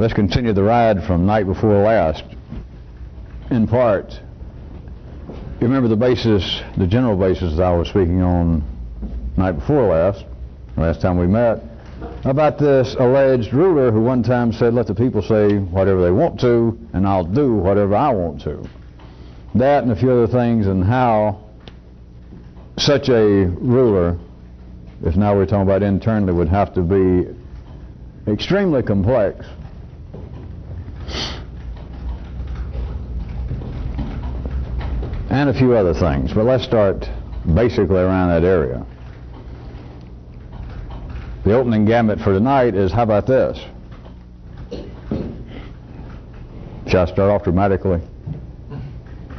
Let's continue the ride from night before last. In part, you remember the general basis I was speaking on night before last time we met, about this alleged ruler who one time said, let the people say whatever they want to, and I'll do whatever I want to. That and a few other things, and how such a ruler, if now we're talking about internally, would have to be extremely complex. And a few other things, but let's start basically around that area. The opening gambit for tonight is, how about this? Shall I start off dramatically?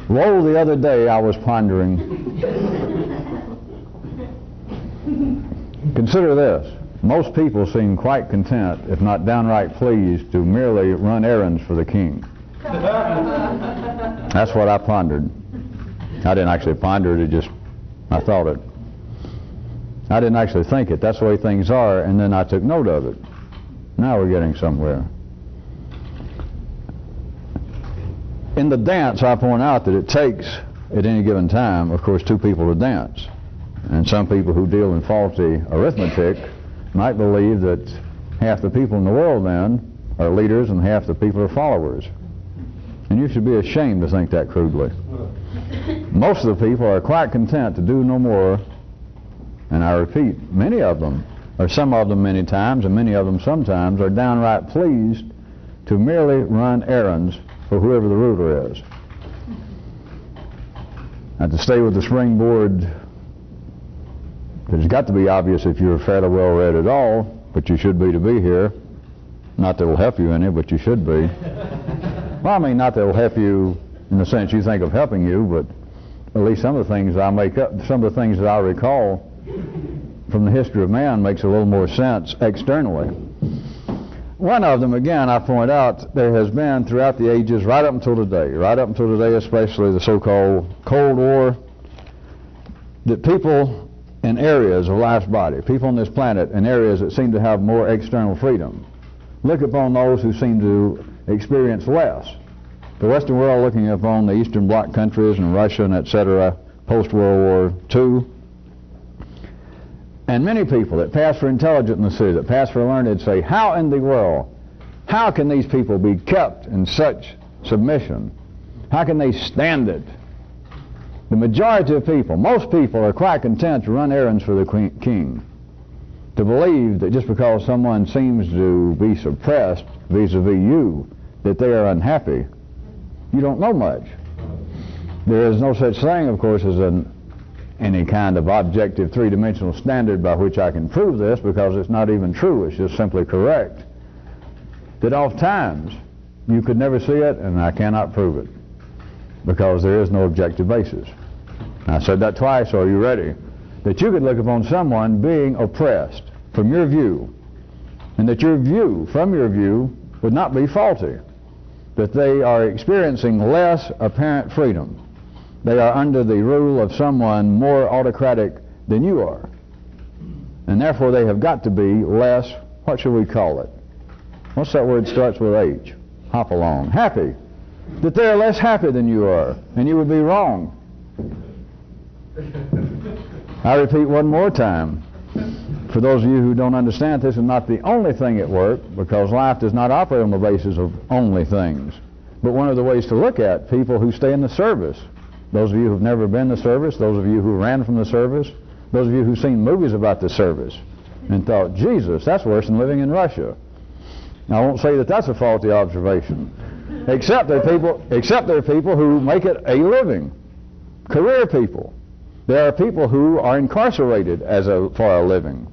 Lo, the other day I was pondering. Consider this. Most people seem quite content, if not downright pleased, to merely run errands for the king. That's what I pondered. I didn't actually ponder it, I thought it. I didn't actually think it. That's the way things are, and then I took note of it. Now we're getting somewhere. In the dance, I point out that it takes, at any given time, of course, two people to dance. And some people who deal in faulty arithmetic might believe that half the people in the world then are leaders and half the people are followers. And you should be ashamed to think that crudely. Most of the people are quite content to do no more, and I repeat, many of them, or some of them many times, and many of them sometimes, are downright pleased to merely run errands for whoever the ruler is. And to stay with the springboard, it's got to be obvious if you're fairly well read at all, but you should be to be here. Not that it'll help you any, but you should be. Well, I mean, not that it'll help you in the sense you think of helping you, but at least some of the things I make up, some of the things that I recall from the history of man makes a little more sense externally. One of them, again, I point out, there has been throughout the ages, right up until today, especially the so-called Cold War, that people in areas of life's body, people on this planet in areas that seem to have more external freedom, look upon those who seem to experience less. The Western world looking upon the Eastern Bloc countries and Russia and etc. post-World War II. And many people that pass for intelligent in the city, that pass for learned, say, how in the world, how can these people be kept in such submission? How can they stand it? The majority of people, most people, are quite content to run errands for the king. To believe that just because someone seems to be suppressed vis-a-vis you, that they are unhappy. You don't know much. There is no such thing, of course, as any kind of objective three-dimensional standard by which I can prove this, because it's not even true. It's just simply correct. That oft times you could never see it, and I cannot prove it, because there is no objective basis. I said that twice, so are you ready? That you could look upon someone being oppressed from your view, and that your view, from your view, would not be faulty. That they are experiencing less apparent freedom. They are under the rule of someone more autocratic than you are. And therefore they have got to be less, what should we call it? What's that word starts with H? Hop along. Happy. That they are less happy than you are. And you would be wrong. I repeat one more time. For those of you who don't understand, this is not the only thing at work, because life does not operate on the basis of only things. But one of the ways to look at people who stay in the service, those of you who've never been in the service, those of you who ran from the service, those of you who've seen movies about the service and thought, Jesus, that's worse than living in Russia. Now, I won't say that that's a faulty observation, except there are people who make it a living, career people. There are people who are incarcerated for a living.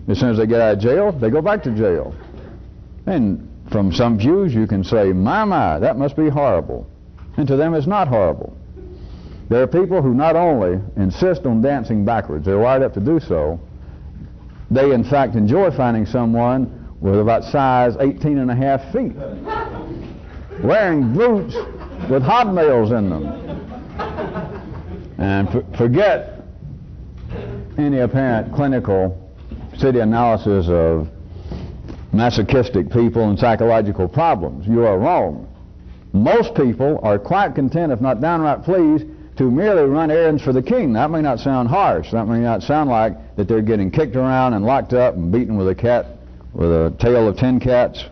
As soon as they get out of jail, they go back to jail. And from some views, you can say, my, that must be horrible. And to them, it's not horrible. There are people who not only insist on dancing backwards, they're wired up to do so, they in fact enjoy finding someone with about size 18.5 feet, wearing boots with hobnails in them. And forget any apparent clinical city analysis of masochistic people and psychological problems. You are wrong. Most people are quite content, if not downright pleased, to merely run errands for the king. That may not sound harsh. That may not sound like that they're getting kicked around and locked up and beaten with a tail of 10 cats.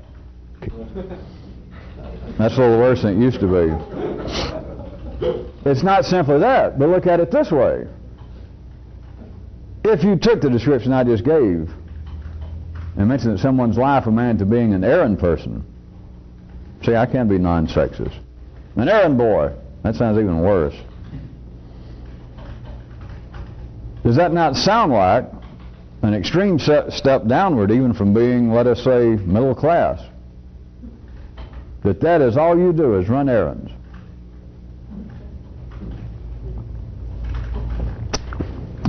That's a little worse than it used to be. It's not simply that, but look at it this way. If you took the description I just gave and mentioned that someone's life amounted to being an errand person, see, I can be non-sexist. An errand boy, that sounds even worse. Does that not sound like an extreme step downward even from being, let us say, middle class? That is all you do is run errands.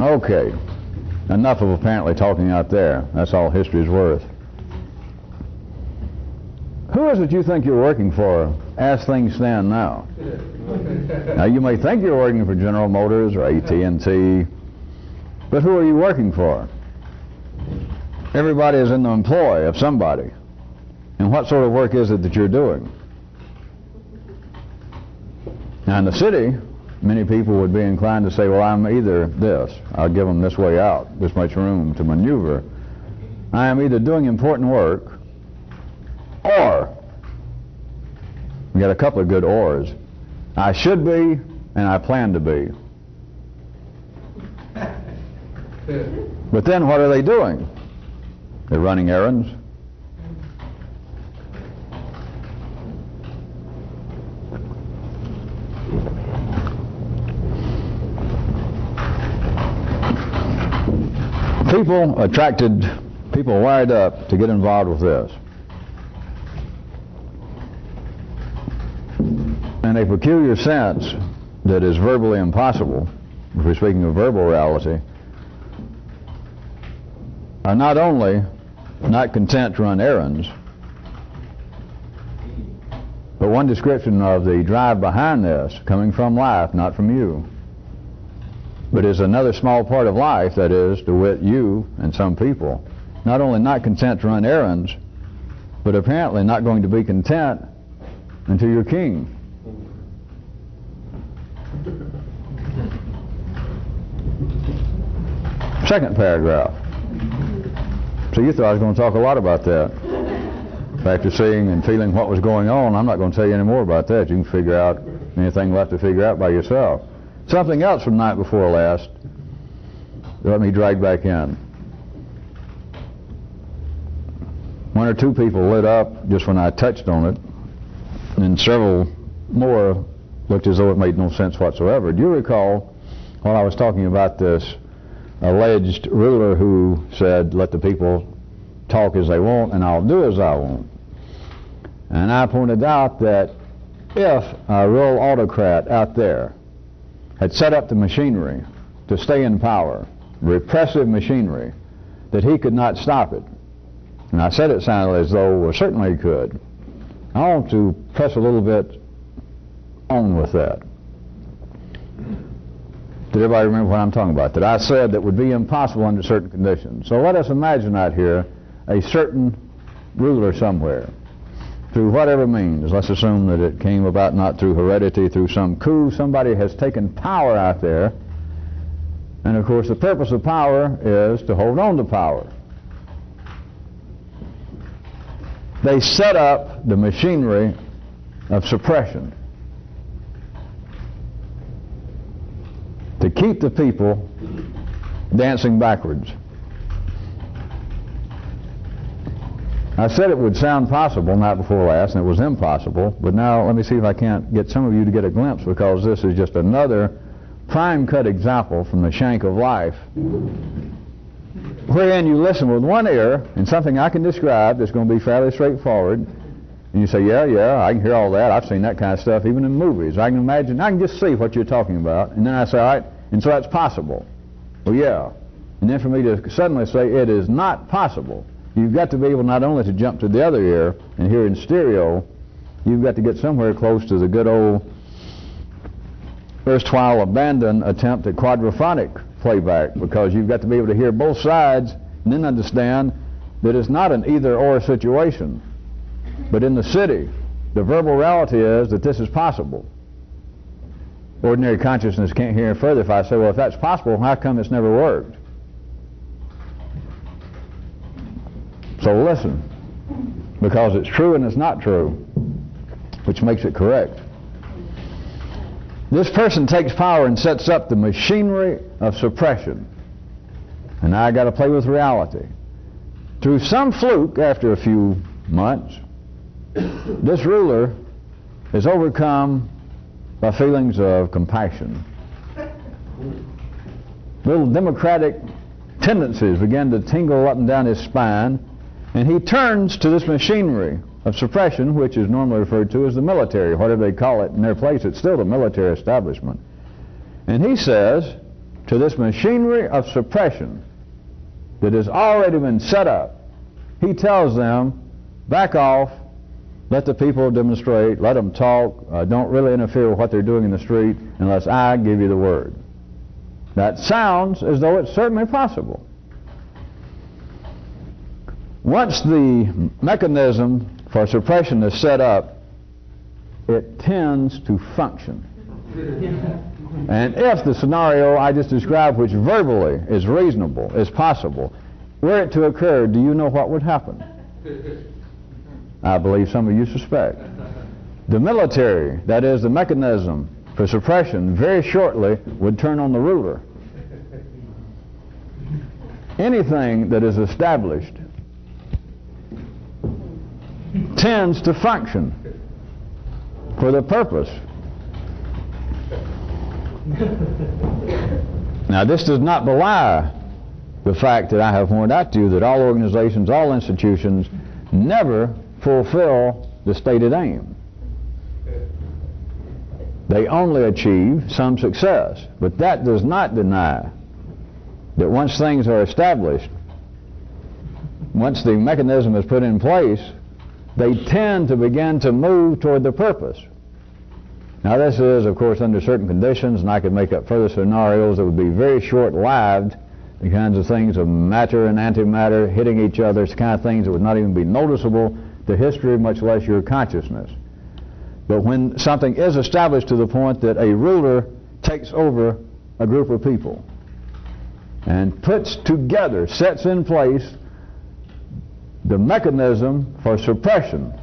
Okay, enough of apparently talking out there. That's all history's worth. Who is it you think you're working for as things stand now? Now you may think you're working for General Motors or AT&T, but who are you working for? Everybody is in the employ of somebody. And what sort of work is it that you're doing? Now in the city, many people would be inclined to say, well, I'm either this. I'll give them this way out, this much room to maneuver. I am either doing important work or, we got a couple of good ors, I should be and I plan to be. But then what are they doing? They're running errands. People wired up to get involved with this. And a peculiar sense that is verbally impossible, if we're speaking of verbal reality, are not only not content to run errands, but one description of the drive behind this, coming from life, not from you, but is another small part of life, that is, to wit, you and some people, not only not content to run errands, but apparently not going to be content until you're king. Second paragraph. So you thought I was going to talk a lot about that. After seeing and feeling what was going on, I'm not going to tell you any more about that. You can figure out anything left to figure out by yourself. Something else from night before last, let me drag back in. One or two people lit up just when I touched on it, and several more looked as though it made no sense whatsoever. Do you recall while I was talking about this alleged ruler who said, let the people talk as they want and I'll do as I want? And I pointed out that if a real autocrat out there had set up the machinery to stay in power, repressive machinery, that he could not stop it. And I said it sounded as though, well, certainly he could. I want to press a little bit on with that. Did everybody remember what I'm talking about? That I said that would be impossible under certain conditions. So let us imagine out here a certain ruler somewhere, through whatever means. Let's assume that it came about not through heredity, through some coup. Somebody has taken power out there. And of course the purpose of power is to hold on to power. They set up the machinery of suppression to keep the people dancing backwards. I said it would sound possible night before last, and it was impossible, but now let me see if I can't get some of you to get a glimpse, because this is just another prime cut example from the shank of life, wherein you listen with one ear and something I can describe that's going to be fairly straightforward, and you say, yeah, I can hear all that. I've seen that kind of stuff even in movies. I can imagine, I can just see what you're talking about, and then I say, all right, and so that's possible. Well, yeah. And then for me to suddenly say it is not possible, you've got to be able not only to jump to the other ear and hear in stereo, you've got to get somewhere close to the good old erstwhile abandoned attempt at quadraphonic playback, because you've got to be able to hear both sides and then understand that it's not an either-or situation. But in the city, the verbal reality is that this is possible. Ordinary consciousness can't hear further. If I say, well, if that's possible, how come it's never worked? So listen, because it's true and it's not true, which makes it correct. This person takes power and sets up the machinery of suppression. And now I got to play with reality. Through some fluke, after a few months, this ruler is overcome by feelings of compassion. Little democratic tendencies begin to tingle up and down his spine, and he turns to this machinery of suppression, which is normally referred to as the military. Whatever they call it in their place, it's still the military establishment. And he says to this machinery of suppression that has already been set up, he tells them, back off, let the people demonstrate, let them talk, don't really interfere with what they're doing in the street unless I give you the word. That sounds as though it's certainly possible. Once the mechanism for suppression is set up, it tends to function. And if the scenario I just described, which verbally is reasonable, is possible, were it to occur, do you know what would happen? I believe some of you suspect. The military, that is the mechanism for suppression, very shortly would turn on the ruler. Anything that is established tends to function for the purpose. Now, this does not belie the fact that I have pointed out to you that all organizations, all institutions never fulfill the stated aim. They only achieve some success, but that does not deny that once things are established, once the mechanism is put in place, they tend to begin to move toward the purpose. Now this is, of course, under certain conditions, and I could make up further scenarios that would be very short-lived, the kinds of things of matter and antimatter hitting each other, the kind of things that would not even be noticeable to history, much less your consciousness. But when something is established to the point that a ruler takes over a group of people and puts together, sets in place the mechanism for suppression,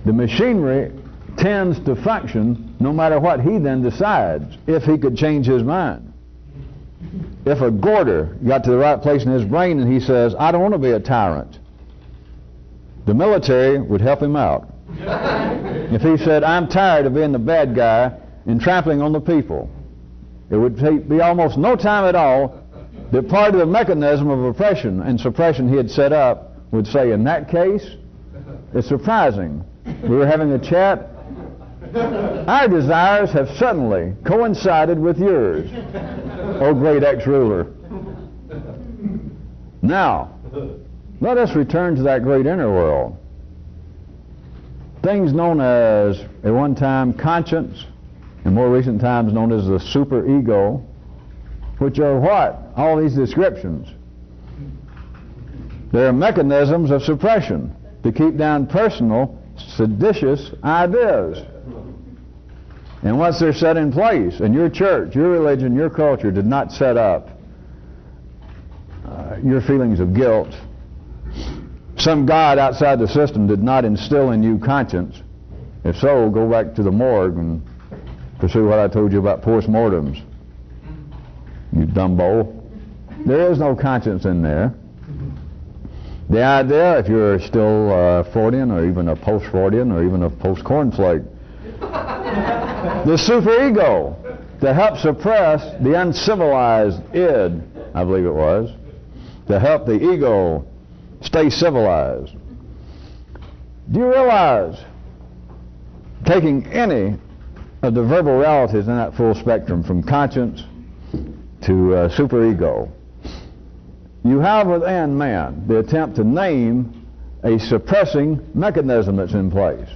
the machinery tends to function no matter what he then decides, if he could change his mind. If a Gorder got to the right place in his brain and he says, I don't want to be a tyrant, the military would help him out. If he said, I'm tired of being the bad guy and trampling on the people, it would be almost no time at all that part of the mechanism of oppression and suppression he had set up would say, in that case, it's surprising. We were having a chat. Our desires have suddenly coincided with yours, O great ex-ruler. Now, let us return to that great inner world. Things known as, at one time, conscience, in more recent times known as the superego, which are what? All these descriptions. They're mechanisms of suppression to keep down personal, seditious ideas. And once they're set in place, and your church, your religion, your culture did not set up your feelings of guilt, some God outside the system did not instill in you conscience. If so, go back to the morgue and pursue what I told you about post-mortems, you dumbo. There is no conscience in there. The idea, if you're still Freudian or even a post-Freudian or even a post-cornflake, the superego, to help suppress the uncivilized id, I believe it was, to help the ego stay civilized. Do you realize, taking any of the verbal realities in that full spectrum, from conscience to superego, you have within man the attempt to name a suppressing mechanism that's in place.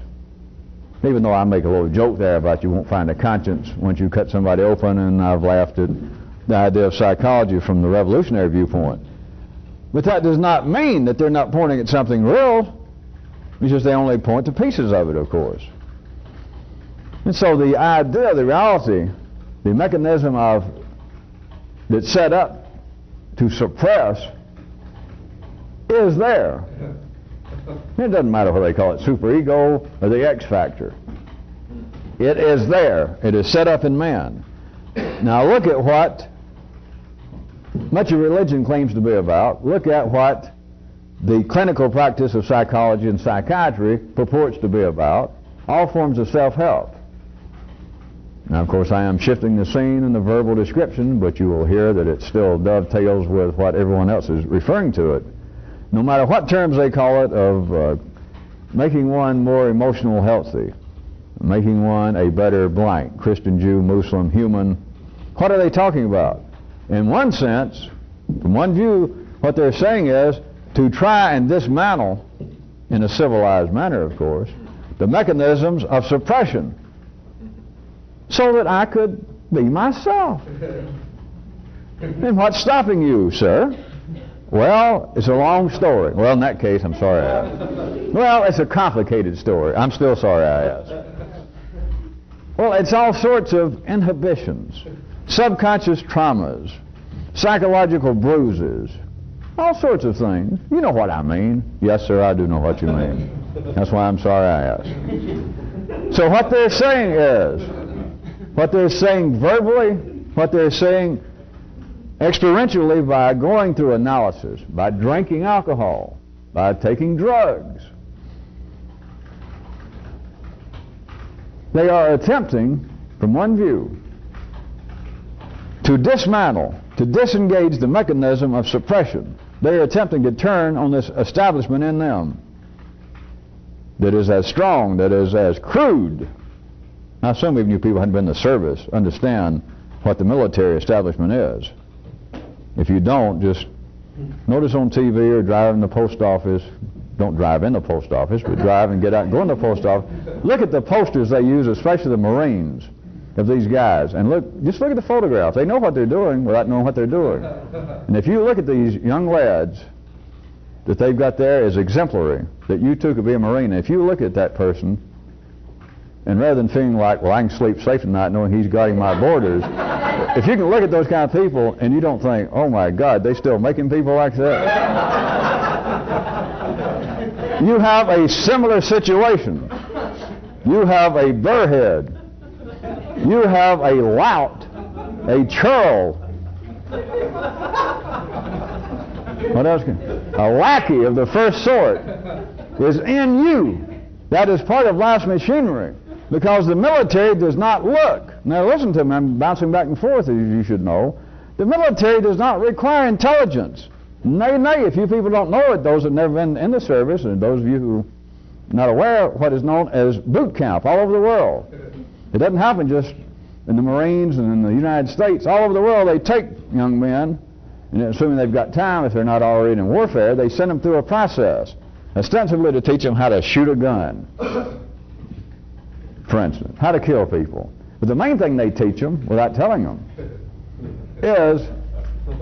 Even though I make a little joke there about you won't find a conscience once you cut somebody open, and I've laughed at the idea of psychology from the revolutionary viewpoint. But that does not mean that they're not pointing at something real. It's just they only point to pieces of it, of course. And so the idea, the reality, the mechanism that's set up to suppress is there. It doesn't matter whether they call it superego or the X factor. It is there. It is set up in man. Now look at what much of religion claims to be about. Look at what the clinical practice of psychology and psychiatry purports to be about. All forms of self-help. Now, of course, I am shifting the scene in the verbal description, but you will hear that it still dovetails with what everyone else is referring to it. No matter what terms they call it, of making one more emotional healthy, making one a better blank, Christian, Jew, Muslim, human, what are they talking about? In one sense, from one view, what they're saying is to try and dismantle, in a civilized manner, of course, the mechanisms of suppression, so that I could be myself. And what's stopping you, sir? Well, it's a long story. Well, in that case, I'm sorry I asked. Well, it's a complicated story. I'm still sorry I asked. Well, it's all sorts of inhibitions, subconscious traumas, psychological bruises, all sorts of things. You know what I mean. Yes, sir, I do know what you mean. That's why I'm sorry I asked. So what they're saying is, what they're saying verbally, what they're saying experientially by going through analysis, by drinking alcohol, by taking drugs, they are attempting, from one view, to dismantle, to disengage the mechanism of suppression. They are attempting to turn on this establishment in them that is as strong, that is as crude. Now, some of you people who haven't been in the service understand what the military establishment is. If you don't, just notice on TV or drive in the post office. Don't drive in the post office, but drive and get out and go in the post office. Look at the posters they use, especially the Marines, of these guys. And just look at the photographs. They know what they're doing without knowing what they're doing. And if you look at these young lads that they've got there as exemplary, that you too could be a Marine, and if you look at that person, and rather than feeling like, well, I can sleep safe tonight knowing he's guarding my borders, if you can look at those kind of people and you don't think, oh my God, they still making people like that? You have a similar situation. You have a burrhead. You have a lout, a churl. What else? A lackey of the first sort is in you. That is part of life's machinery. Because the military does not look. Now listen to me, I'm bouncing back and forth, as you should know. The military does not require intelligence. Nay, if you people don't know it, those that have never been in the service, and those of you who are not aware of what is known as boot camp all over the world. It doesn't happen just in the Marines and in the United States. All over the world they take young men, and assuming they've got time, if they're not already in warfare, they send them through a process, ostensibly to teach them how to shoot a gun. For instance, how to kill people. But the main thing they teach them, without telling them, is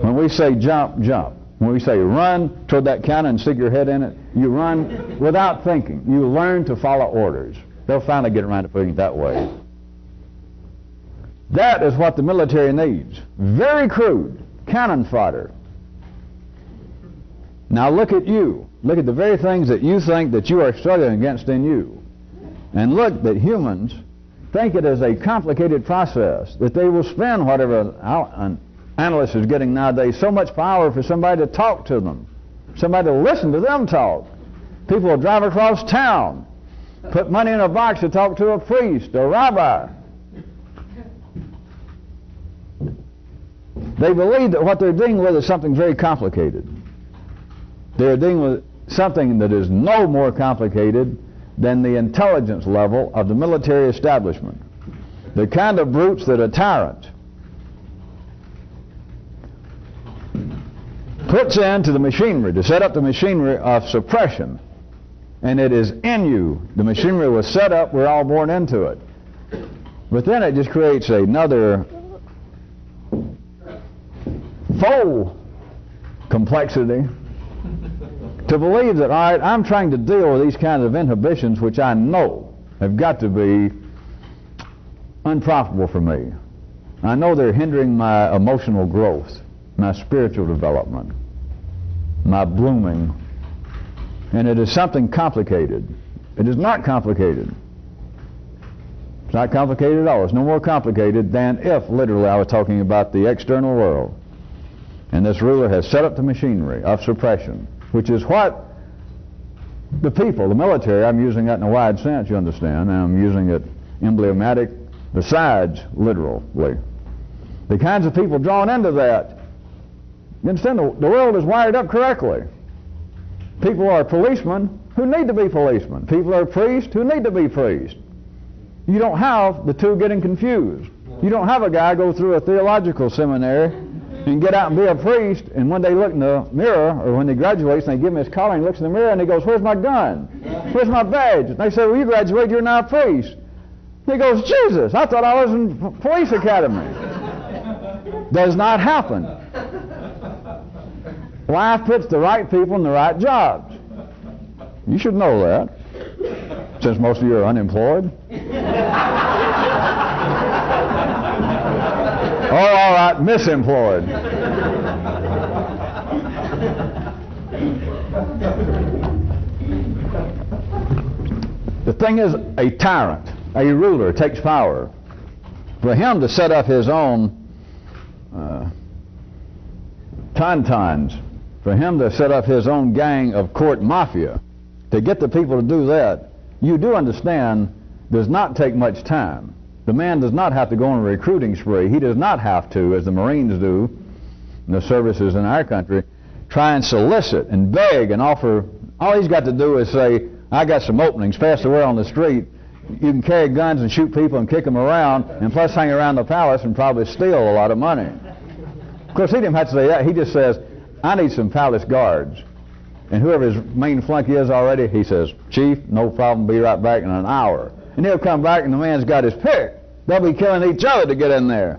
when we say jump, jump. When we say run toward that counter and stick your head in it, you run without thinking. You learn to follow orders. They'll finally get around to putting it that way. That is what the military needs. Very crude. Cannon fodder. Now look at you. Look at the very things that you think that you are struggling against in you. And look that humans think it is a complicated process, that they will spend whatever an analyst is getting nowadays, so much power for somebody to talk to them, somebody to listen to them talk. People will drive across town, put money in a box to talk to a priest, a rabbi. They believe that what they're dealing with is something very complicated. They're dealing with something that is no more complicated than the intelligence level of the military establishment. The kind of brutes that a tyrant puts into the machinery to set up the machinery of suppression. And it is in you. The machinery was set up, we're all born into it. But then it just creates another faux complexity To believe that, all right, I'm trying to deal with these kinds of inhibitions which I know have got to be unprofitable for me. I know they're hindering my emotional growth, my spiritual development, my blooming, and it is something complicated. It is not complicated. It's not complicated at all. It's no more complicated than if, literally, I was talking about the external world, and this ruler has set up the machinery of suppression, which is what the people, the military, I'm using that in a wide sense, you understand, and I'm using it emblematic besides literally. The kinds of people drawn into that, you understand, the world is wired up correctly. People are policemen who need to be policemen. People are priests who need to be priests. You don't have the two getting confused. You don't have a guy go through a theological seminary and get out and be a priest, and when they look in the mirror, or when they graduate, and they give him his collar, and he looks in the mirror and he goes, "Where's my gun? Where's my badge?" And they say, "Well, you graduated, you're now a priest." He goes, "Jesus, I thought I was in police academy." Does not happen. Life puts the right people in the right jobs. You should know that, since most of you are unemployed. Oh, all right, misemployed. The thing is, a tyrant, a ruler, takes power. For him to set up his own tauntauns, for him to set up his own gang of court mafia, to get the people to do that, you do understand, does not take much time. The man does not have to go on a recruiting spree. He does not have to, as the Marines do, in the services in our country, try and solicit and beg and offer. All he's got to do is say, "I got some openings, pass the word on the street. You can carry guns and shoot people and kick them around, and plus hang around the palace and probably steal a lot of money." Of course, he didn't have to say that. He just says, "I need some palace guards." And whoever his main flunky is already, he says, "Chief, no problem, be right back in an hour." And he'll come back and the man's got his pick. They'll be killing each other to get in there.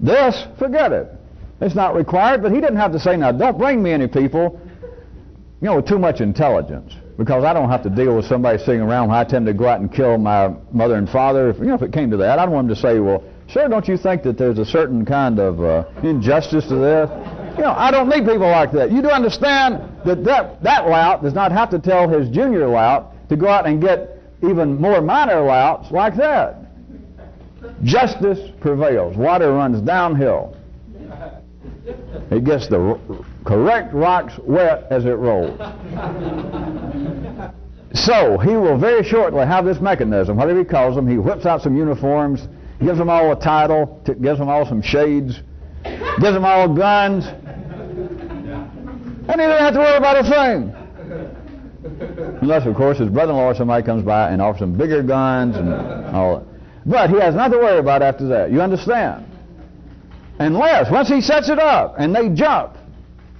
This, forget it. It's not required, but he didn't have to say, "Now, don't bring me any people, with too much intelligence, because I don't have to deal with somebody sitting around when I tend to go out and kill my mother and father." If it came to that, I don't want him to say, "Well, sir, don't you think that there's a certain kind of injustice to this?" I don't need people like that. You do understand that lout does not have to tell his junior lout to go out and get even more minor louts like that. Justice prevails. Water runs downhill. It gets the correct rocks wet as it rolls. So he will very shortly have this mechanism, whatever he calls them. He whips out some uniforms, gives them all a title, gives them all some shades, gives them all guns, and he doesn't have to worry about a thing. Unless, of course, his brother-in-law or somebody comes by and offers him bigger guns and all that. But he has nothing to worry about after that. You understand? Unless, once he sets it up and they jump,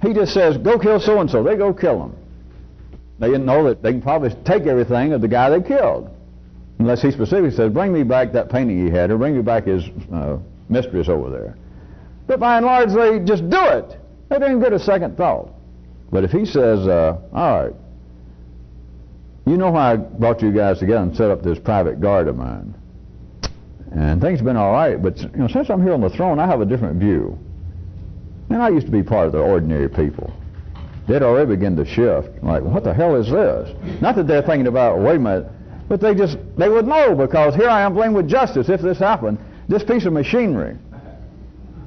he just says, "Go kill so-and-so." They go kill him. They didn't know that they can probably take everything of the guy they killed. Unless he specifically says, "Bring me back that painting he had," or "Bring me back his mistress over there." But by and large, they just do it. They didn't get a second thought. But if he says, "All right, you know why I brought you guys together and set up this private guard of mine. And things have been all right, but since I'm here on the throne, I have a different view. And I used to be part of the ordinary people." They'd already begin to shift. Like, what the hell is this? Not that they're thinking about, wait a minute, but they would know, because here I am blamed with justice if this happened. This piece of machinery.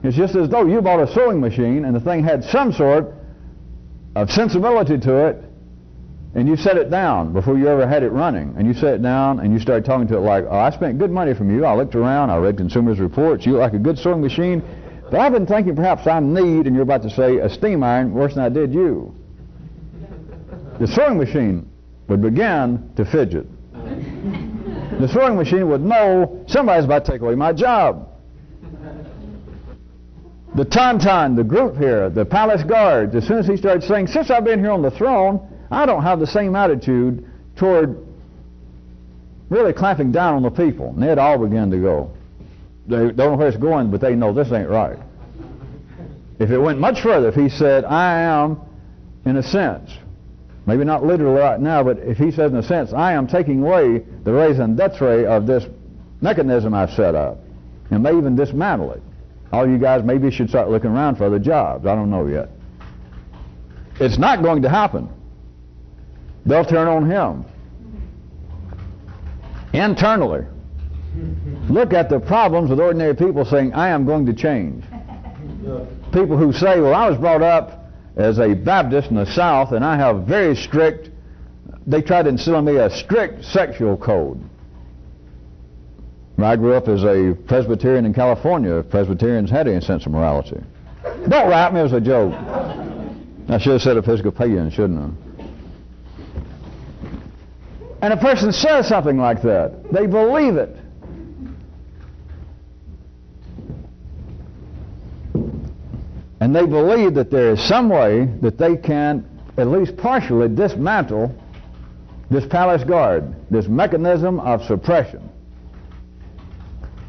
It's just as though you bought a sewing machine and the thing had some sort of sensibility to it, and you set it down before you ever had it running. And you set it down and you started talking to it like, "Oh, I spent good money from you. I looked around, I read consumers' reports. You look like a good sewing machine, but I've been thinking perhaps I need," and you're about to say, "a steam iron worse than I did you." The sewing machine would begin to fidget. The sewing machine would know somebody's about to take away my job. The tauntaun, the group here, the palace guards, as soon as he started saying, "Since I've been here on the throne, I don't have the same attitude toward really clamping down on the people," and they'd all begin to go. They don't know where it's going, but they know this ain't right. If it went much further, if he said, "I am in a sense, maybe not literally right now, but if he says in a sense, I am taking away the raison d'etre of this mechanism I've set up, and may even dismantle it. All you guys maybe should start looking around for other jobs. I don't know yet. It's not going to happen. They'll turn on him. Internally. Look at the problems with ordinary people saying, I am going to change. People who say, well, I was brought up as a Baptist in the South, and I have very strict, they tried to instill in me a strict sexual code. I grew up as a Presbyterian in California. Presbyterians had any sense of morality. Don't rap me, it was a joke. I should have said Episcopalian, shouldn't I? And a person says something like that. They believe it. And they believe that there is some way that they can at least partially dismantle this palace guard, this mechanism of suppression.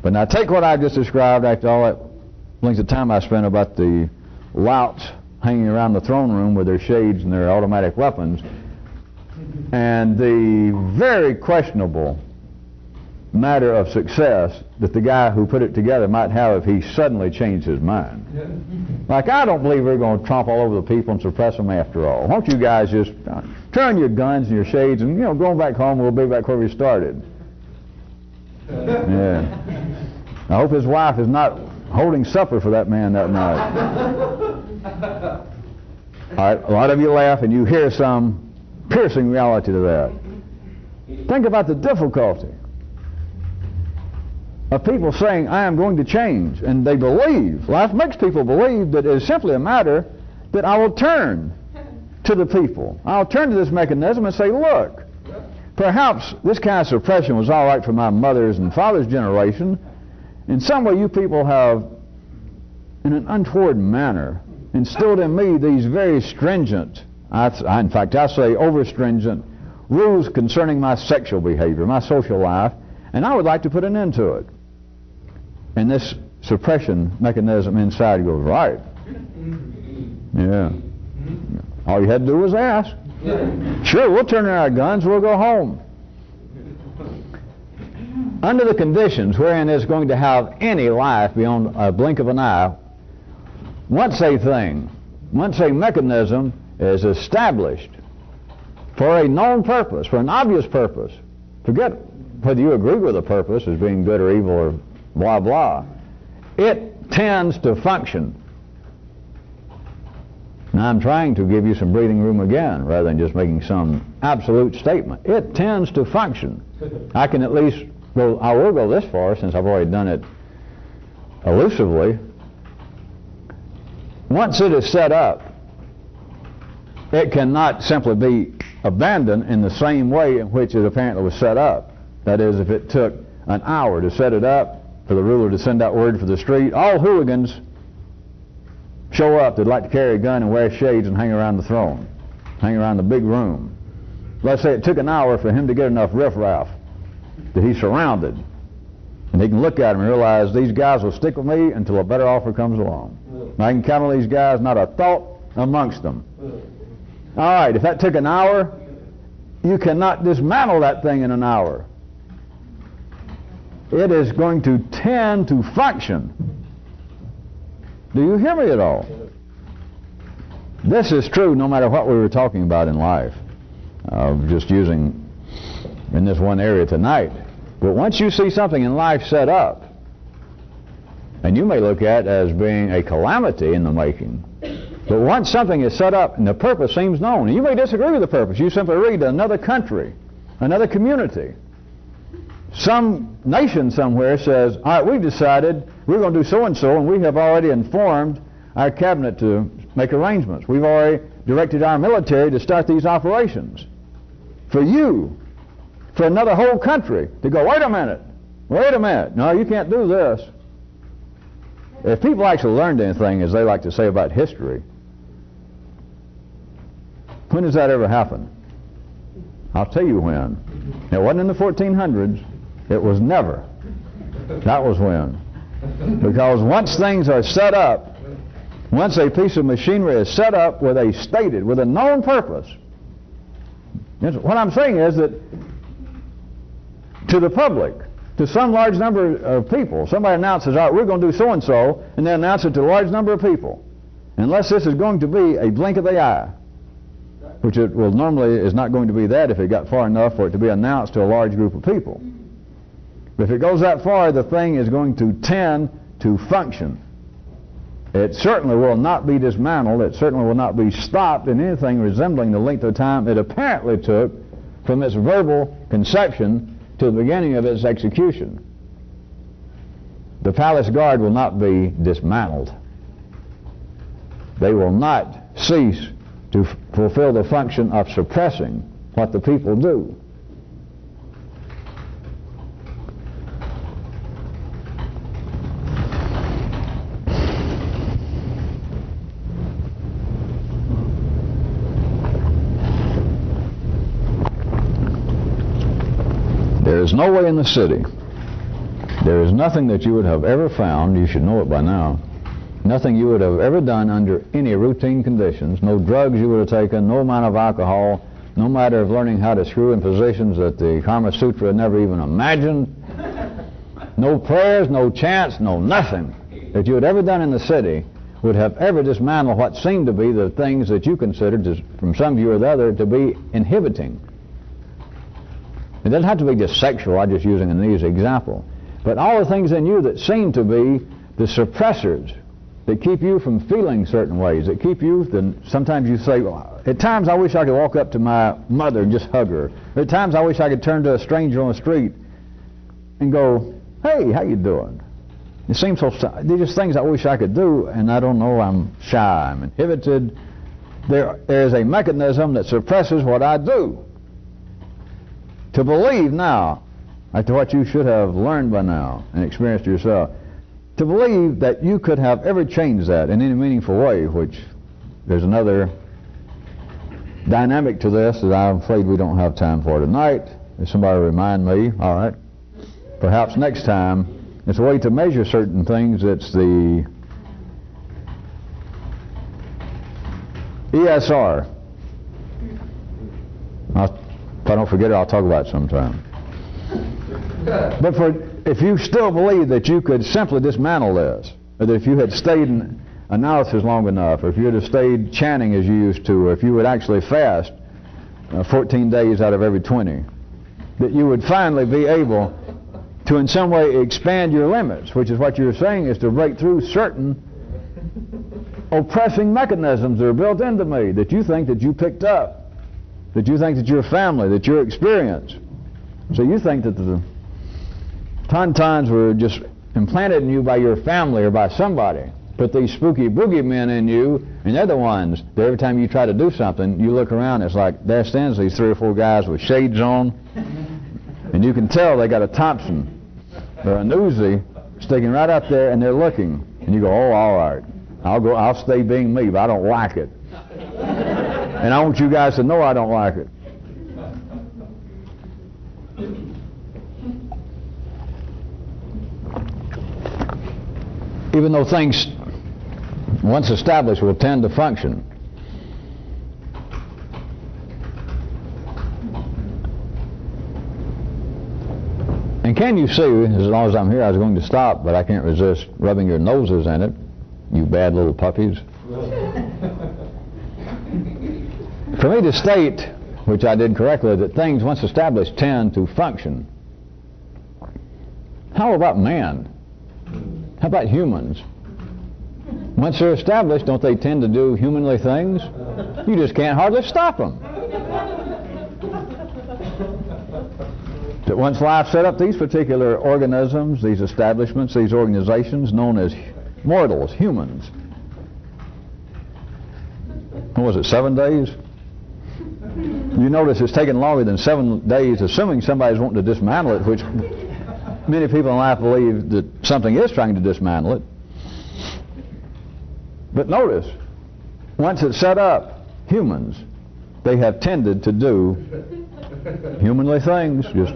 But now take what I just described after all that length of time I spent about the louts hanging around the throne room with their shades and their automatic weapons, and the very questionable matter of success that the guy who put it together might have if he suddenly changed his mind. Like, I don't believe we're going to tromp all over the people and suppress them after all. Won't you guys just turn your guns and your shades and, go back home, we'll be back where we started. Yeah. I hope his wife is not holding supper for that man that night. All right, a lot of you laugh and you hear some piercing reality to that. Think about the difficulty of people saying, I am going to change, and they believe. Life makes people believe that it is simply a matter that I will turn to the people. I'll turn to this mechanism and say, look, perhaps this kind of suppression was all right for my mother's and father's generation. In some way you people have, in an untoward manner, instilled in me these very stringent, in fact I say over-stringent, rules concerning my sexual behavior, my social life, and I would like to put an end to it. And this suppression mechanism inside goes, right. Yeah. All you had to do was ask. Sure, we'll turn in our guns, we'll go home. Under the conditions wherein it's going to have any life beyond a blink of an eye, once a mechanism is established for a known purpose, for an obvious purpose, forget whether you agree with the purpose as being good or evil or blah blah, it tends to function. Now I'm trying to give you some breathing room again rather than just making some absolute statement. It tends to function. I can at least go, I will go this far since I've already done it elusively. Once it is set up, it cannot simply be abandoned in the same way in which it apparently was set up. That is, if it took an hour to set it up, for the ruler to send out word for the street, all hooligans show up that'd like to carry a gun and wear shades and hang around the throne, hang around the big room. Let's say it took an hour for him to get enough riffraff that he's surrounded, and he can look at him and realize these guys will stick with me until a better offer comes along. I can count on these guys, not a thought amongst them. All right, if that took an hour, you cannot dismantle that thing in an hour. It is going to tend to function. Do you hear me at all? This is true no matter what we were talking about in life. Just using in this one area tonight. But once you see something in life set up, and you may look at it as being a calamity in the making, but once something is set up and the purpose seems known, and you may disagree with the purpose, you simply read another country, another community, some nation somewhere says, all right, we've decided we're going to do so-and-so, and we have already informed our cabinet to make arrangements. We've already directed our military to start these operations. For you, for another whole country, to go, wait a minute, no, you can't do this. If people actually learned anything, as they like to say about history, when does that ever happen? I'll tell you when. It wasn't in the 1400s. It was never. That was when. Because once things are set up, Once a piece of machinery is set up with a known purpose. What I'm saying is that to the public, to some large number of people, somebody announces, all right, we're going to do so-and-so, and they announce it to a large number of people. Unless this is going to be a blink of the eye, which it will normally is not going to be that if it got far enough for it to be announced to a large group of people. But if it goes that far, the thing is going to tend to function. It certainly will not be dismantled. It certainly will not be stopped in anything resembling the length of time it apparently took from its verbal conception to the beginning of its execution. The palace guard will not be dismantled. They will not cease to fulfill the function of suppressing what the people do. There is no way in the city, there is nothing that you would have ever found, you should know it by now, nothing you would have ever done under any routine conditions, no drugs you would have taken, no amount of alcohol, no matter of learning how to screw in positions that the Kama Sutra had never even imagined, no prayers, no chants, no nothing that you had ever done in the city would have ever dismantled what seemed to be the things that you considered, from some view or the other, to be inhibiting. It doesn't have to be just sexual, I'm just using an easy example. But all the things in you that seem to be the suppressors, that keep you from feeling certain ways, that keep you, then sometimes you say, well, at times I wish I could walk up to my mother and just hug her. At times I wish I could turn to a stranger on the street and go, hey, how you doing? It seems so, they're just things I wish I could do, and I don't know, I'm shy, I'm inhibited. There is a mechanism that suppresses what I do. To believe now, after what you should have learned by now and experienced yourself, to believe that you could have ever changed that in any meaningful way, which there's another dynamic to this that I'm afraid we don't have time for tonight. If somebody remind me, all right, perhaps next time. It's a way to measure certain things. It's the ESR. If I don't forget it, I'll talk about it sometime. But if you still believe that you could simply dismantle this, or that if you had stayed in analysis long enough, or if you had stayed chanting as you used to, or if you would actually fast 14 days out of every 20, that you would finally be able to in some way expand your limits, which is what you're saying is to break through certain oppressing mechanisms that are built into me that you think that you picked up, that you think that your family, that your experience. So you think that the tauntauns were just implanted in you by your family or by somebody. Put these spooky boogeymen in you, and they're the ones that every time you try to do something, you look around, it's like there stands these 3 or 4 guys with shades on, and you can tell they got a Thompson or a Uzi sticking right up there, and they're looking, and you go, oh, all right, I'll stay being me, but I don't like it. And I want you guys to know I don't like it. Even though things, once established, will tend to function. And can you see, as long as I'm here, I was going to stop, but I can't resist rubbing your noses in it, you bad little puppies. For me to state, which I did correctly, that things once established tend to function. How about man? How about humans? Once they're established, don't they tend to do humanly things? You just can't hardly stop them. That once life set up these particular organisms, these establishments, these organizations known as mortals, humans. What was it, 7 days? You notice it's taken longer than 7 days, assuming somebody's wanting to dismantle it, which many people in life believe that something is trying to dismantle it. But notice, once it's set up, humans, they have tended to do humanly things. Just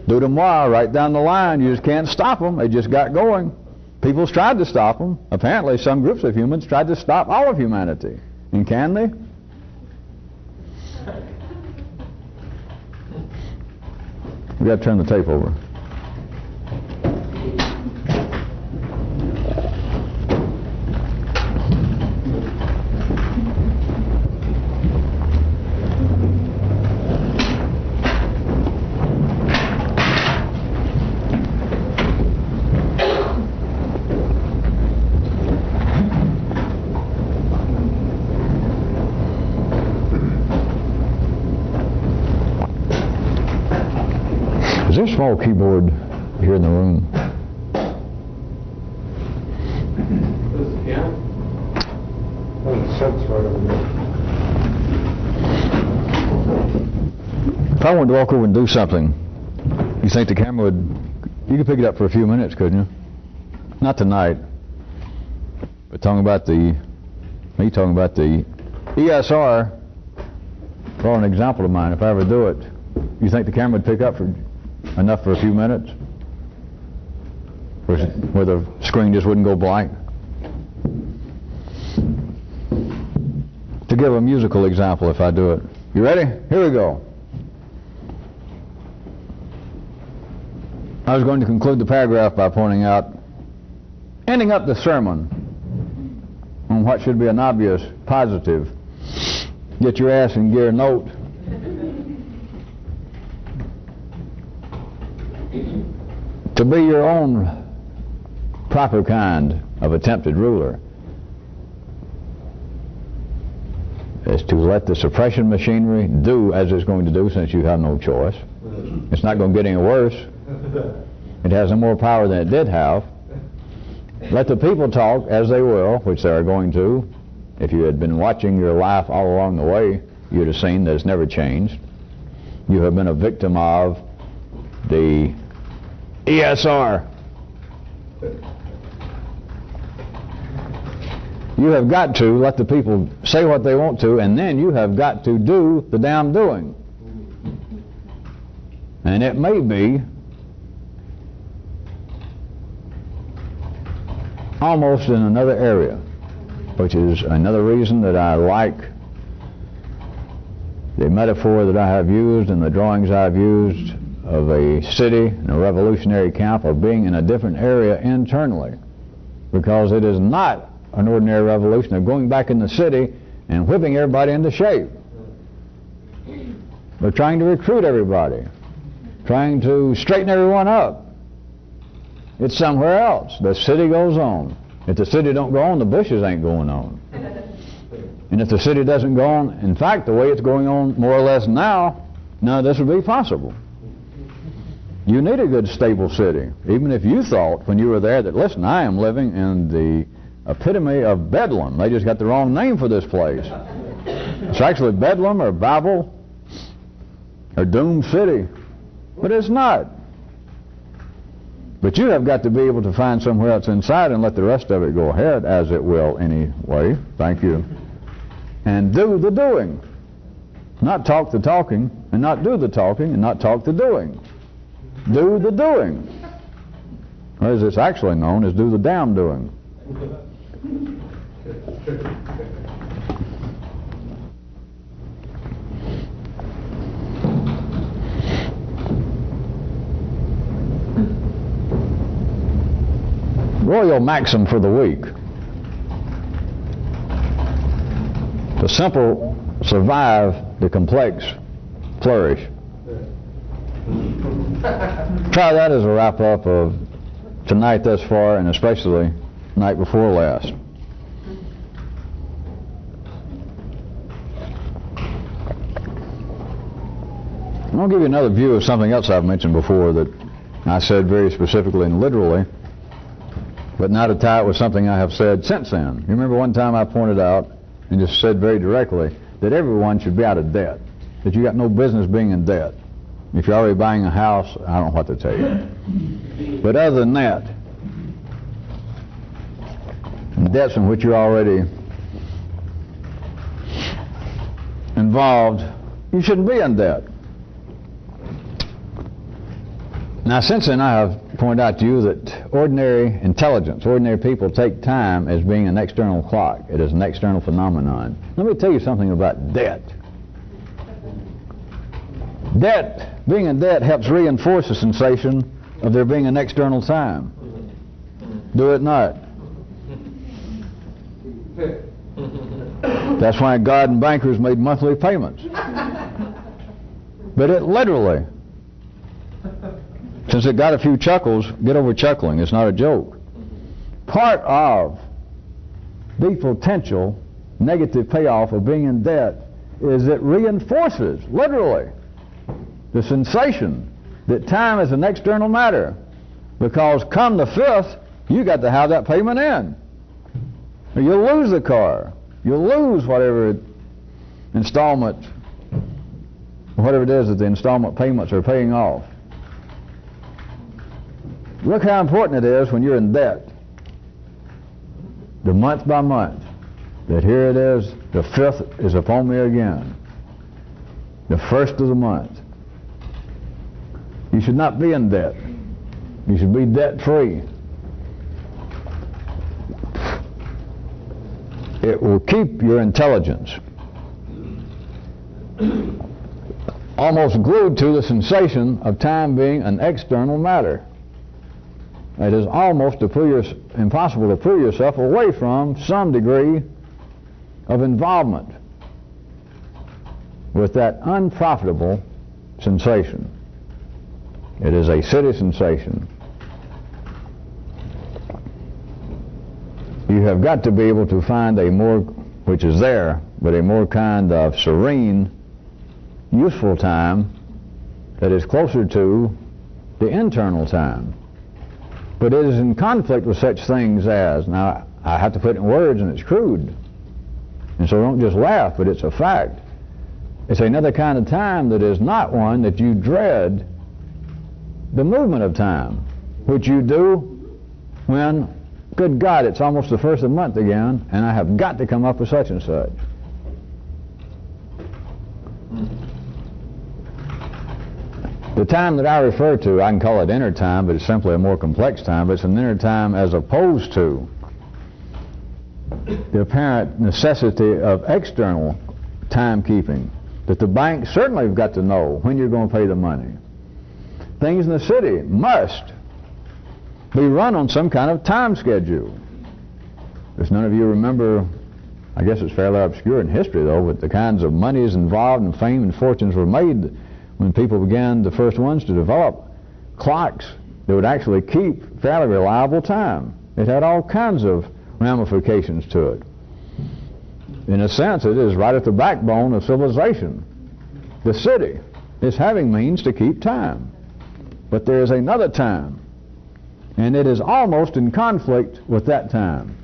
do them while, right down the line. You just can't stop them. They just got going. People's tried to stop them. Apparently some groups of humans tried to stop all of humanity. And can they? We got to turn the tape over. Is there a small keyboard here in the room? There's a piano. There's a synth right over there. If I wanted to walk over and do something, you think the camera would... You could pick it up for a few minutes, couldn't you? Not tonight. But talking about the ESR, for an example of mine, if I ever do it, you think the camera would pick up for enough for a few minutes? Where the screen just wouldn't go blank? To give a musical example, if I do it. You ready? Here we go. I was going to conclude the paragraph by pointing out, ending up the sermon on what should be an obvious positive, get your ass in gear note. To be your own proper kind of attempted ruler is to let the suppression machinery do as it's going to do, since you have no choice. It's not going to get any worse. It has no more power than it did have. Let the people talk as they will, which they are going to. If you had been watching your life all along the way, you'd have seen that it's never changed. You have been a victim of the ESR. You have got to let the people say what they want to, and then you have got to do the damn doing. And it may be almost in another area, which is another reason that I like the metaphor that I have used and the drawings I've used of a city and a revolutionary camp of being in a different area internally, because it is not an ordinary revolution of going back in the city and whipping everybody into shape. We're trying to recruit everybody, trying to straighten everyone up. It's somewhere else. The city goes on. If the city don't go on, the bushes ain't going on. And if the city doesn't go on, in fact, the way it's going on more or less now, none of this would be possible. You need a good, stable city. Even if you thought when you were there that, listen, I am living in the epitome of Bedlam. They just got the wrong name for this place. It's actually Bedlam or Babel or Doomed City. But it's not. But you have got to be able to find somewhere else inside and let the rest of it go ahead as it will anyway. Thank you. And do the doing. Not talk the talking, and not do the talking, and not talk the doing. Do the doing. Or as it's actually known as do the damn doing. Royal maxim for the week. The simple survive, the complex flourish. Try that as a wrap-up of tonight thus far, and especially night before last. I'll give you another view of something else I've mentioned before that I said very specifically and literally, but now to tie it with something I have said since then. You remember one time I pointed out and just said very directly that everyone should be out of debt, that you got no business being in debt. If you're already buying a house, I don't know what to tell you. But other than that, debts in which you're already involved, you shouldn't be in debt. Now, since then, I have point out to you that ordinary intelligence, ordinary people take time as being an external clock. It is an external phenomenon. Let me tell you something about debt. Being in debt helps reinforce the sensation of there being an external time. Do it not. That's why God and bankers made monthly payments. But it literally, since it got a few chuckles, get over chuckling. It's not a joke. Part of the potential negative payoff of being in debt is it reinforces, literally, the sensation that time is an external matter. Because come the 5th, you got to have that payment in. Or you'll lose the car. You'll lose whatever installment, whatever it is that the installment payments are paying off. Look how important it is when you're in debt, the month by month, that here it is, the 5th is upon me again, the 1st of the month. You should not be in debt. You should be debt-free. It will keep your intelligence almost glued to the sensation of time being an external matter. It is almost impossible to pull yourself away from some degree of involvement with that unprofitable sensation. It is a city sensation. You have got to be able to find a more, which is there, but a more kind of serene, useful time that is closer to the internal time. But it is in conflict with such things as, now I have to put it in words and it's crude, and so don't just laugh, but it's a fact. It's another kind of time that is not one that you dread the movement of time, which you do when, good God, it's almost the 1st of the month again, and I have got to come up with such and such. The time that I refer to, I can call it inner time, but it's simply a more complex time, but it's an inner time as opposed to the apparent necessity of external timekeeping, that the bank certainly have got to know when you're going to pay the money. Things in the city must be run on some kind of time schedule. If none of you remember, I guess it's fairly obscure in history though, but the kinds of monies involved and fame and fortunes were made when people began, the first ones to develop clocks that would actually keep fairly reliable time. It had all kinds of ramifications to it. In a sense, it is right at the backbone of civilization. The city is having means to keep time. But there is another time, and it is almost in conflict with that time.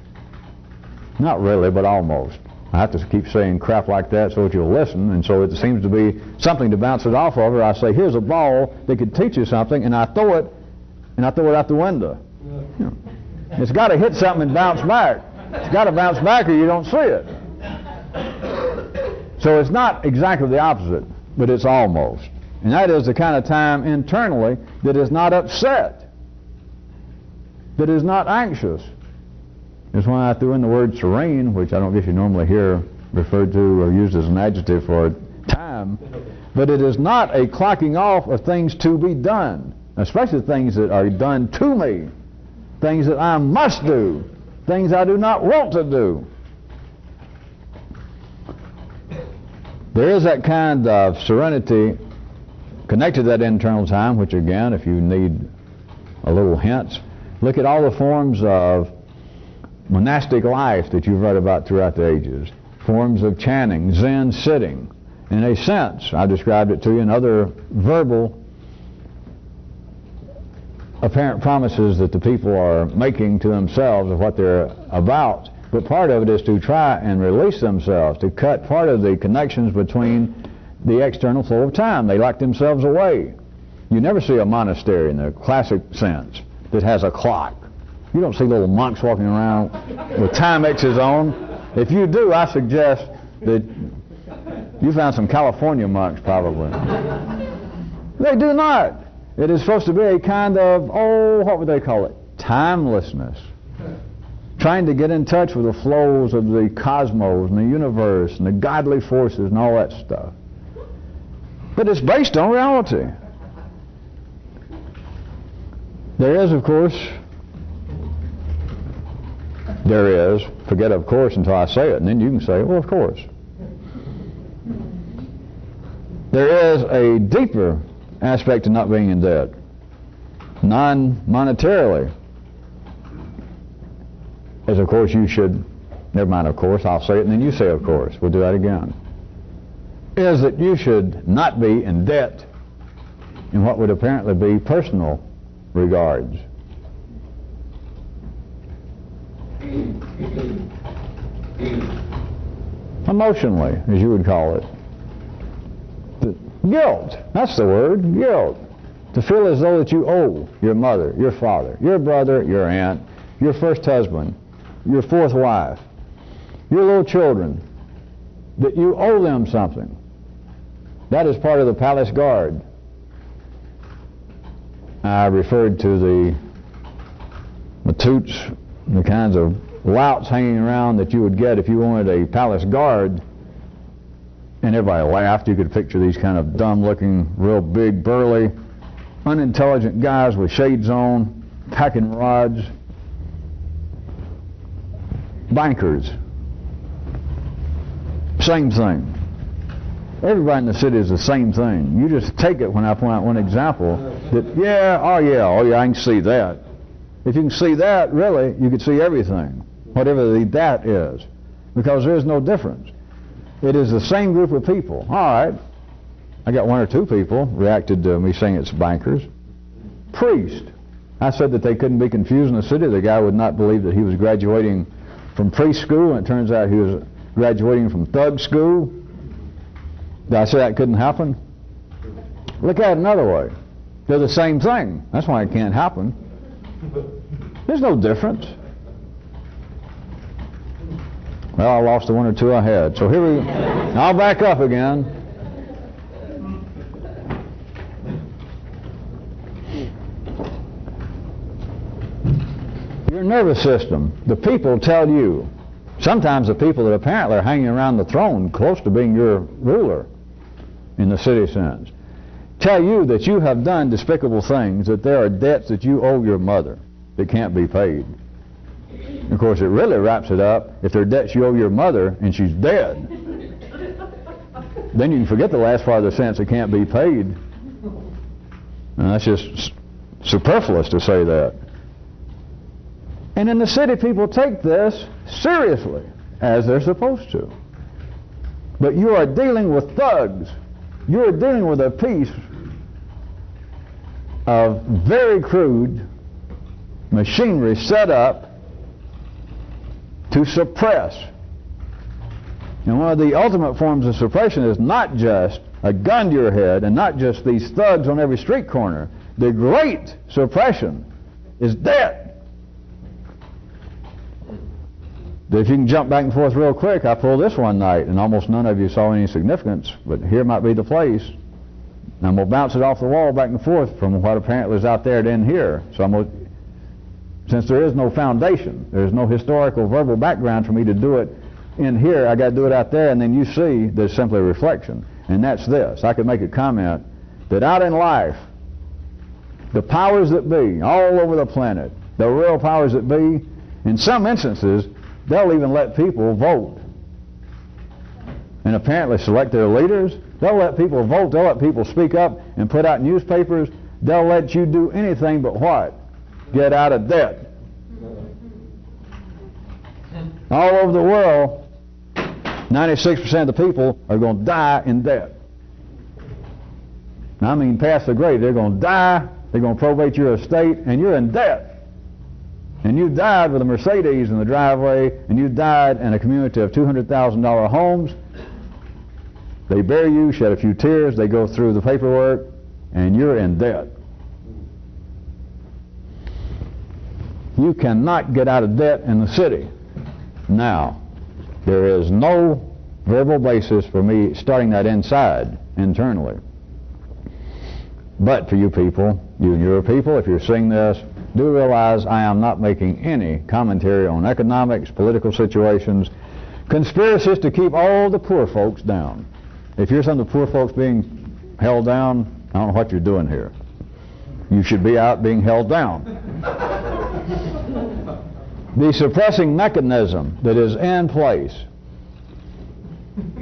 Not really, but almost. I have to keep saying crap like that so that you'll listen, and so it seems to be something to bounce it off of, or I say, here's a ball that could teach you something, and I throw it out the window. You know, it's got to hit something and bounce back. It's got to bounce back or you don't see it. So it's not exactly the opposite, but it's almost. And that is the kind of time internally that is not upset, that is not anxious. That's why I threw in the word serene, which I don't guess you normally hear referred to or used as an adjective for time. But it is not a clocking off of things to be done, especially things that are done to me, things that I must do, things I do not want to do. There is that kind of serenity connected to that internal time, which again, if you need a little hints, look at all the forms of monastic life that you've read about throughout the ages. Forms of chanting, Zen sitting. In a sense, I described it to you in other verbal apparent promises that the people are making to themselves of what they're about. But part of it is to try and release themselves, to cut part of the connections between the external flow of time. They lock themselves away. You never see a monastery in the classic sense that has a clock. You don't see little monks walking around with Timexes on. If you do, I suggest that you found some California monks probably. They do not. It is supposed to be a kind of, what would they call it? Timelessness. Trying to get in touch with the flows of the cosmos and the universe and the godly forces and all that stuff. But it's based on reality. There is, of course, forget of course until I say it, and then you can say, well, of course. There is a deeper aspect to not being in debt, non-monetarily. As of course you should, never mind of course, I'll say it and then you say of course, we'll do that again, is that you should not be in debt in what would apparently be personal regards. Emotionally, as you would call it. Guilt, that's the word, guilt. To feel as though that you owe your mother, your father, your brother, your aunt, your first husband, your fourth wife, your little children, that you owe them something. That is part of the palace guard. I referred to the matutes, the kinds of louts hanging around that you would get if you wanted a palace guard. And everybody laughed. You could picture these kind of dumb-looking, real big, burly, unintelligent guys with shades on, packing rods. Bankers. Same thing. Everybody in the city is the same thing. You just take it when I point out one example that, I can see that. If you can see that, really, you can see everything, whatever the that is, because there is no difference. It is the same group of people. All right, I got one or two people reacted to me saying it's bankers. Priest. I said that they couldn't be confused in the city. The guy would not believe that he was graduating from preschool, and it turns out he was graduating from thug school. Did I say that couldn't happen? Look at it another way. They're the same thing. That's why it can't happen. There's no difference. Well, I lost the one or two I had. So here we go. I'll back up again. Your nervous system, the people tell you, sometimes the people that apparently are hanging around the throne close to being your ruler in the city sense, tell you that you have done despicable things, that there are debts that you owe your mother that can't be paid. Of course, it really wraps it up. If there are debts you owe your mother and she's dead, then you can forget the last part of the sentence, it can't be paid. And that's just superfluous to say that. And in the city, people take this seriously, as they're supposed to. But you are dealing with thugs. You are dealing with a piece of very crude machinery set up to suppress. And one of the ultimate forms of suppression is not just a gun to your head and not just these thugs on every street corner. The great suppression is debt. If you can jump back and forth real quick, I pulled this one night and almost none of you saw any significance, but here might be the place. And I'm going to bounce it off the wall back and forth from what apparently is out there to in here. So since there is no foundation, there's no historical verbal background for me to do it in here, I got to do it out there, and then you see there's simply a reflection. And that's this. I could make a comment that out in life, the powers that be, all over the planet, the real powers that be, in some instances, they'll even let people vote. And apparently select their leaders. They'll let people vote. They'll let people speak up and put out newspapers. They'll let you do anything but what? Get out of debt. All over the world, 96% of the people are going to die in debt. I mean, past the grave. They're going to die. They're going to probate your estate, and you're in debt. And you died with a Mercedes in the driveway, and you died in a community of $200,000 homes. They bury you, shed a few tears, they go through the paperwork, and you're in debt. You cannot get out of debt in the city. Now, there is no verbal basis for me starting that inside, internally. But for you people, you and your people, if you're seeing this, do realize I am not making any commentary on economics, political situations, conspiracies to keep all the poor folks down. If you're some of the poor folks being held down, I don't know what you're doing here. You should be out being held down. The suppressing mechanism that is in place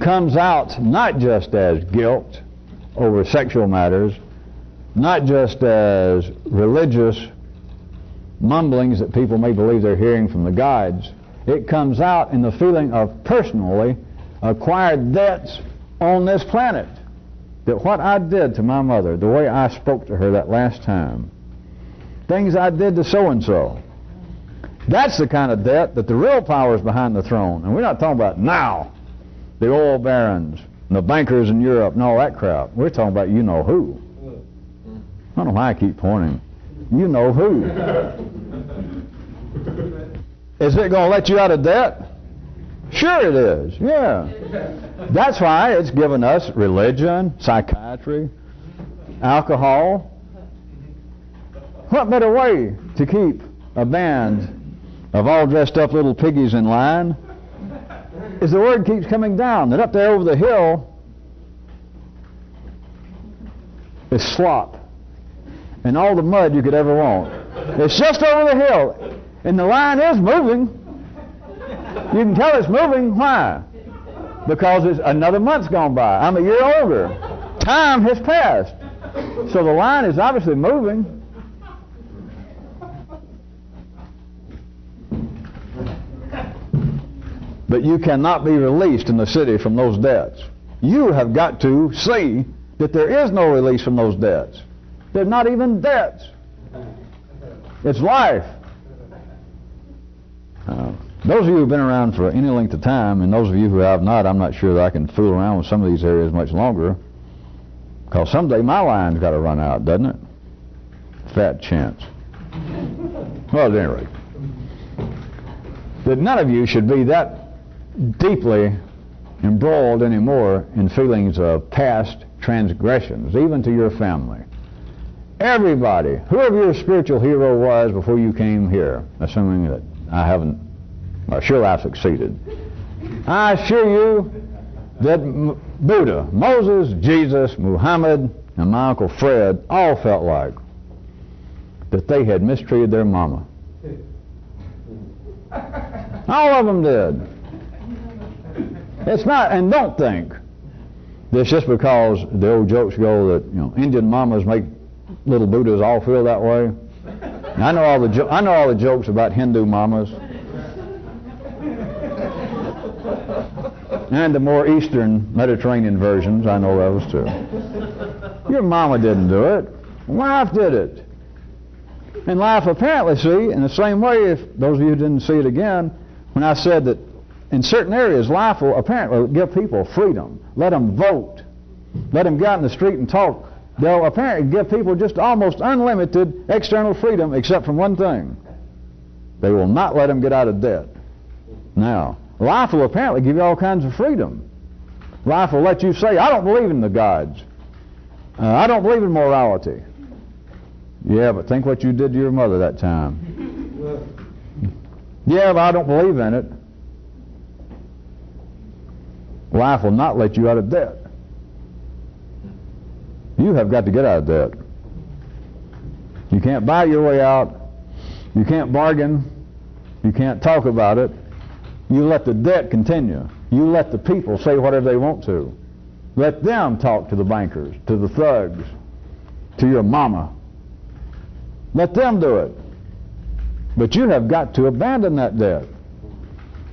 comes out not just as guilt over sexual matters, not just as religious mumblings that people may believe they're hearing from the guides. It comes out in the feeling of personally acquired debts on this planet. That what I did to my mother, the way I spoke to her that last time, things I did to so-and-so, that's the kind of debt that the real power is behind the throne. And we're not talking about now, the oil barons, and the bankers in Europe, and all that crap. We're talking about you know who. I don't know why I keep pointing. You know who. Is it going to let you out of debt? Sure it is, yeah. That's why it's given us religion, psychiatry, alcohol. What better way to keep a band of all dressed up little piggies in line is the word keeps coming down that up there over the hill is slop and all the mud you could ever want. It's just over the hill and the line is moving. You can tell it's moving. Why? Because it's another month's gone by. I'm a year older. Time has passed. So the line is obviously moving. But you cannot be released in the city from those debts. You have got to see that there is no release from those debts. They're not even debts. It's life. Those of you who have been around for any length of time, and those of you who have not, I'm not sure that I can fool around with some of these areas much longer, because someday my line's got to run out, doesn't it? Fat chance. Well, at any rate, that none of you should be that deeply embroiled anymore in feelings of past transgressions, even to your family. Everybody, whoever your spiritual hero was before you came here, assuming that I haven't, well, sure I've succeeded. I assure you that Buddha, Moses, Jesus, Muhammad, and my Uncle Fred all felt like that they had mistreated their mama. All of them did. It's not, and don't think that it's just because the old jokes go that, you know, Indian mamas make little Buddhas all feel that way. I know all the jokes about Hindu mamas. And the more Eastern Mediterranean versions, I know those too. Your mama didn't do it. Life did it. And life apparently, see, in the same way, if those of you who didn't see it again, when I said that in certain areas, life will apparently give people freedom. Let them vote. Let them get out in the street and talk. They'll apparently give people just almost unlimited external freedom, except from one thing. They will not let them get out of debt. Now, life will apparently give you all kinds of freedom. Life will let you say, I don't believe in the gods. I don't believe in morality. Yeah, but think what you did to your mother that time. Yeah, but I don't believe in it. Life will not let you out of debt. You have got to get out of debt. You can't buy your way out. You can't bargain. You can't talk about it. You let the debt continue. You let the people say whatever they want to. Let them talk to the bankers, to the thugs, to your mama. Let them do it. But you have got to abandon that debt.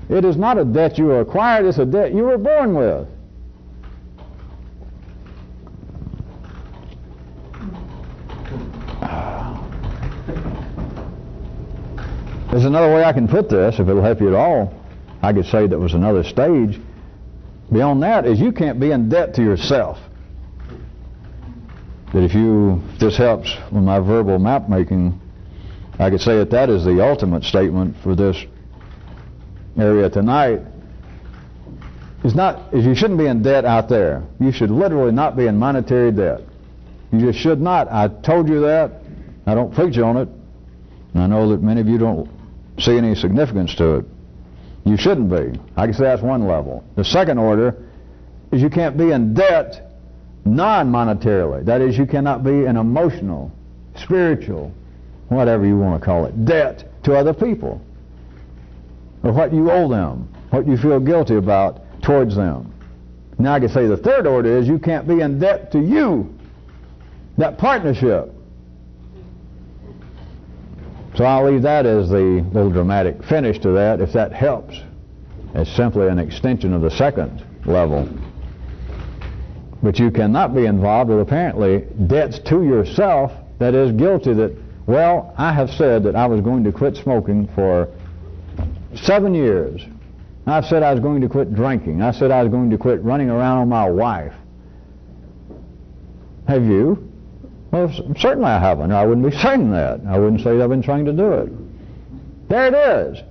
It is not a debt you acquired, it's a debt you were born with. There's another way I can put this, if it'll help you at all. I could say that was another stage. Beyond that is you can't be in debt to yourself. That if this helps with my verbal map making, I could say that is the ultimate statement for this area tonight. Is you shouldn't be in debt out there. You should literally not be in monetary debt. You just should not. I told you that. I don't preach on it. And I know that many of you don't see any significance to it. You shouldn't be. I can say that's one level. The second order is you can't be in debt non-monetarily. That is, you cannot be an emotional, spiritual, whatever you want to call it, debt to other people. Or what you owe them, what you feel guilty about towards them. Now I can say the third order is you can't be in debt to you. That partnership. So I'll leave that as the little dramatic finish to that, if that helps. It's simply an extension of the second level. But you cannot be involved with apparently debts to yourself, that is, guilty that, well, I have said that I was going to quit smoking for 7 years. I've said I was going to quit drinking. I said I was going to quit running around on my wife. Have you? Well, certainly I haven't. I wouldn't be saying that. I wouldn't say that I've been trying to do it. There it is.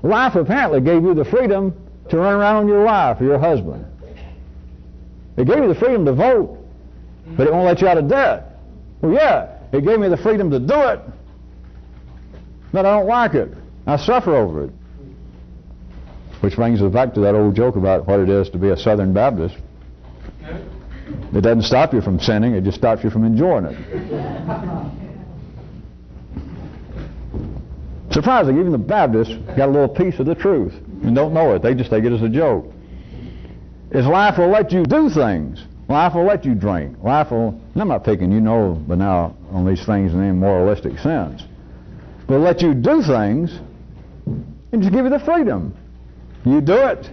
Life apparently gave you the freedom to run around on your wife or your husband. It gave you the freedom to vote, but it won't let you out of debt. Well, yeah, it gave me the freedom to do it, but I don't like it. I suffer over it. Which brings us back to that old joke about what it is to be a Southern Baptist. It doesn't stop you from sinning, it just stops you from enjoying it. Surprising, even the Baptists got a little piece of the truth and don't know it. They just take it as a joke. Is life will let you do things. Life will let you drink. Life will, and I'm not picking, you know, but now on these things in any moralistic sense. But let you do things and just give you the freedom. You do it.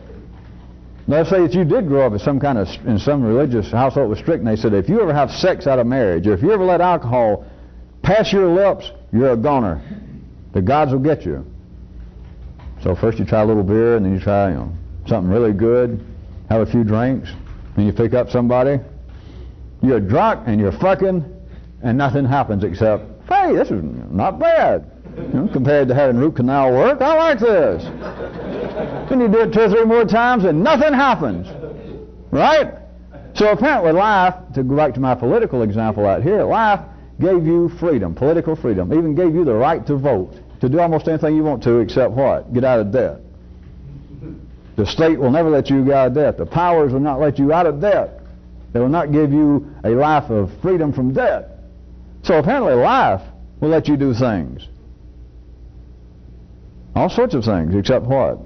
Let's say that you did grow up in some religious household that was strict, and they said if you ever have sex out of marriage, or if you ever let alcohol pass your lips, you're a goner. The gods will get you. So first you try a little beer, and then you try, something really good, have a few drinks, then you pick up somebody. You're drunk and you're fucking, and nothing happens except, hey, this is not bad. Compared to having root canal work, I like this. Then you do it 2 or 3 more times and nothing happens. Right? So apparently life, to go back to my political example out here, life gave you freedom, political freedom, even gave you the right to vote, to do almost anything you want to except what? Get out of debt. The state will never let you get out of debt. The powers will not let you out of debt. They will not give you a life of freedom from debt. So apparently life will let you do things. All sorts of things, except what?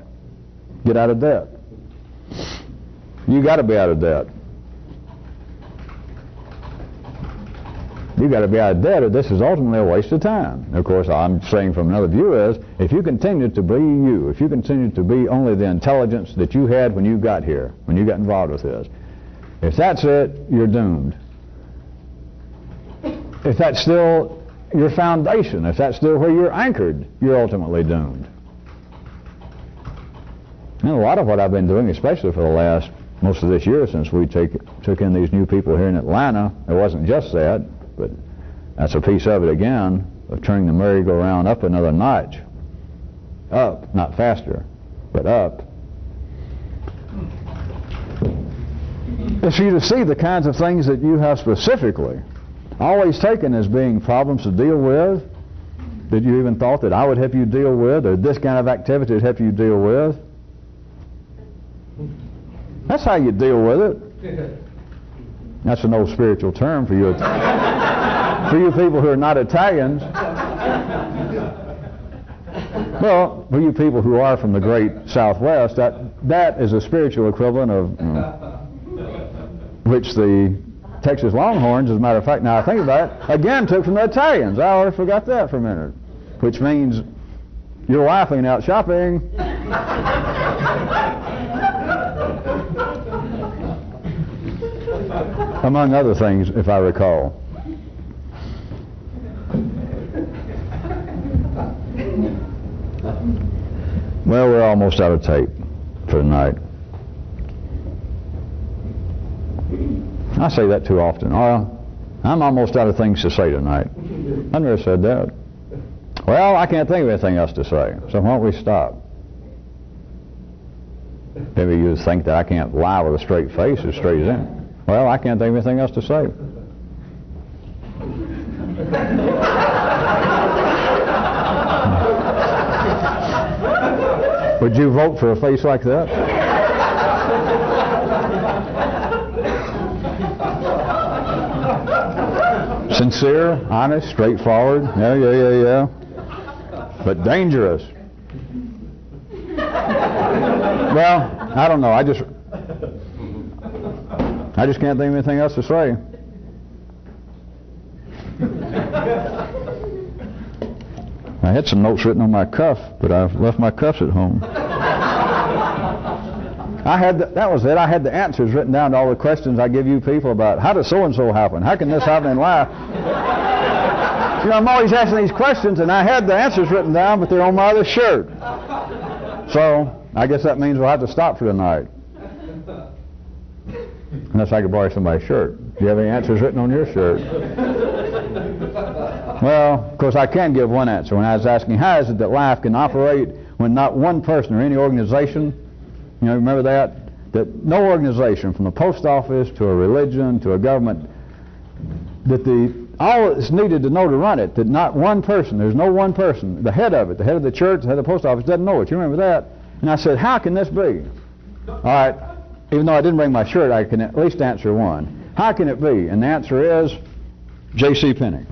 Get out of debt. You got to be out of debt. You got to be out of debt, or this is ultimately a waste of time. Of course, I'm saying from another view is, if you continue to be you, if you continue to be only the intelligence that you had when you got here, when you got involved with this, if that's it, you're doomed. If that's still your foundation, if that's still where you're anchored, you're ultimately doomed. And a lot of what I've been doing, especially for the last, most of this year since we took in these new people here in Atlanta, it wasn't just that, but that's a piece of it again, of turning the merry-go-round up another notch. Up, not faster, but up. It's for you to see the kinds of things that you have specifically always taken as being problems to deal with, that you even thought that I would help you deal with, or this kind of activity would help you deal with. That's how you deal with it. That's an old spiritual term for you, for you people who are not Italians. Well, for you people who are from the great Southwest, that is a spiritual equivalent of which the Texas Longhorns, as a matter of fact, now I think about it, again took from the Italians. I already forgot that for a minute. Which means your wife ain't out shopping. Among other things, if I recall. Well, we're almost out of tape for tonight. I say that too often. I'm almost out of things to say tonight. I never said that. Well, I can't think of anything else to say, so why don't we stop? Maybe you think that I can't lie with a straight face as straight as in. Well, I can't think of anything else to say. Would you vote for a face like that? Sincere, honest, straightforward. Yeah. But dangerous. Well, I don't know. I just can't think of anything else to say. I had some notes written on my cuff, but I've left my cuffs at home. That was it. I had the answers written down to all the questions I give you people about how does so-and-so happen? How can this happen in life? You know, I'm always asking these questions, and I had the answers written down, but they're on my other shirt. So, I guess that means we'll have to stop for tonight. Unless I could borrow somebody's shirt. Do you have any answers written on your shirt? Well, of course, I can give one answer. When I was asking, how is it that life can operate when not one person or any organization, you know, remember that? That no organization, from the post office to a religion to a government, that all that's needed to know to run it, that not one person, there's no one person, the head of it, the head of the church, the head of the post office doesn't know it. You remember that? And I said, how can this be? All right, even though I didn't bring my shirt, I can at least answer one. How can it be? And the answer is J.C. Penney.